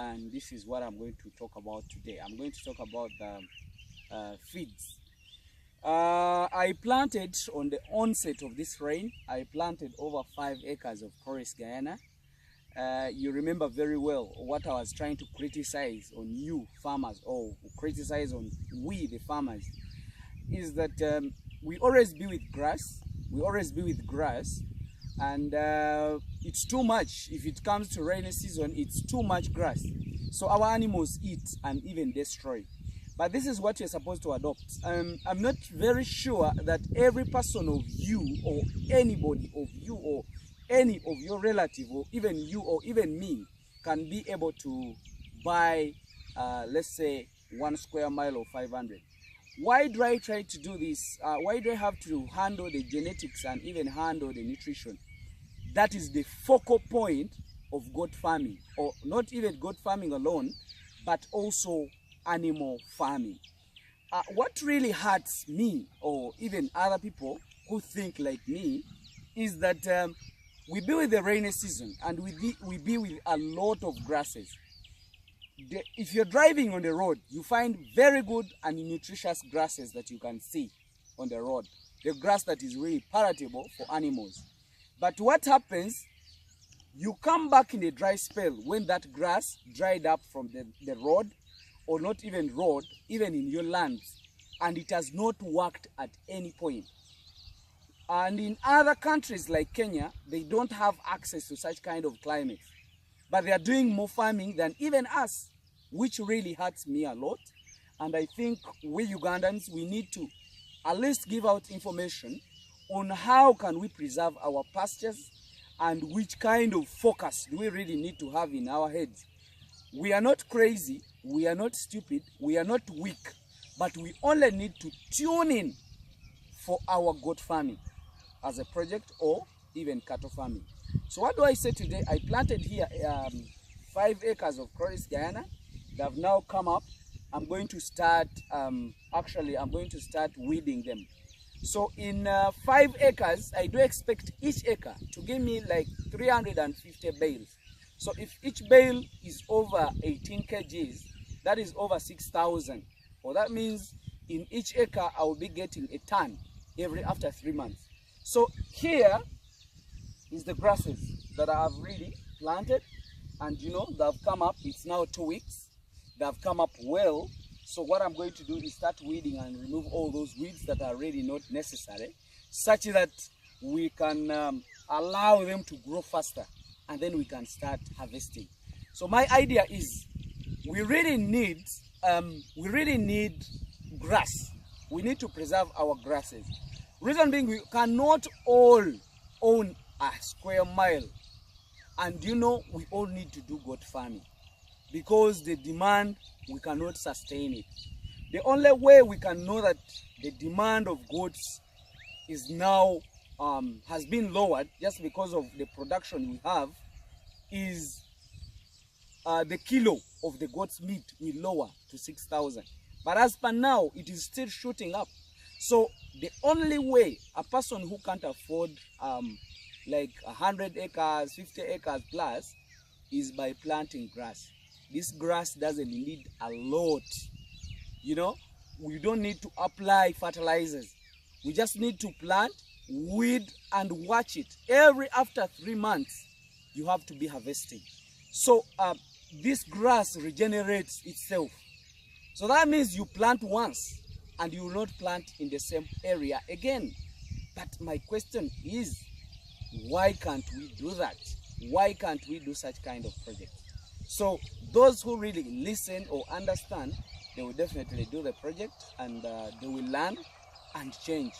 and this is what I'm going to talk about today. I'm going to talk about the feeds. I planted on the onset of this rain. I planted over 5 acres of Chorus Guyana. You remember very well what I was trying to criticize on you farmers, or criticize on we the farmers, is that we always be with grass. We always be with grass, and it's too much. If it comes to rainy season, it's too much grass, so our animals eat and even destroy. But this is what you're supposed to adopt. I'm not very sure that every person of you, or anybody of you, or any of your relative, or even you, or even me, can be able to buy, let's say, 1 square mile or 500. Why do I try to do this? Why do I have to handle the genetics and even handle the nutrition? That is the focal point of goat farming, or not even goat farming alone, but also animal farming. What really hurts me, or even other people who think like me, is that we be with the rainy season and we be with a lot of grasses. If you're driving on the road, you find very good and nutritious grasses that you can see on the road. The grass that is really palatable for animals. But what happens, you come back in a dry spell when that grass dried up from the road, or not even road, even in your lands, and it has not worked at any point. And in other countries like Kenya, they don't have access to such kind of climate. But they are doing more farming than even us, which really hurts me a lot. And I think we Ugandans, we need to at least give out information on how can we preserve our pastures and which kind of focus do we really need to have in our heads. We are not crazy, we are not stupid, we are not weak, but we only need to tune in for our goat farming as a project, or even cattle farming. So what do I say today? I planted here 5 acres of Chorus Guyana. They have now come up. I'm going to start, actually I'm going to start weeding them. So in 5 acres, I do expect each acre to give me like 350 bales. So if each bale is over 18 kgs, that is over 6,000. Well, that means in each acre, I will be getting a ton after 3 months. So here is the grasses that I have really planted, and you know, they have come up. It's now 2 weeks. They have come up well. So what I'm going to do is start weeding and remove all those weeds that are really not necessary, such that we can allow them to grow faster, and then we can start harvesting. So my idea is we really need grass. We need to preserve our grasses. Reason being, we cannot all own a square mile, and you know, we all need to do goat farming because the demand, we cannot sustain it. The only way we can know that the demand of goats is now has been lowered just because of the production we have is the kilo of the goat's meat will lower to 6,000. But as per now, it is still shooting up. So the only way a person who can't afford like 100 acres, 50 acres plus is by planting grass. This grass doesn't need a lot. You know, we don't need to apply fertilizers. We just need to plant, weed, and watch it. After 3 months, you have to be harvesting. So this grass regenerates itself. So that means you plant once and you will not plant in the same area again. But my question is, why can't we do that? Why can't we do such kind of project? So those who really listen or understand, they will definitely do the project, and they will learn and change.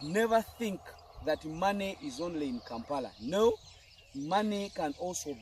Never think that money is only in Kampala. No, money can also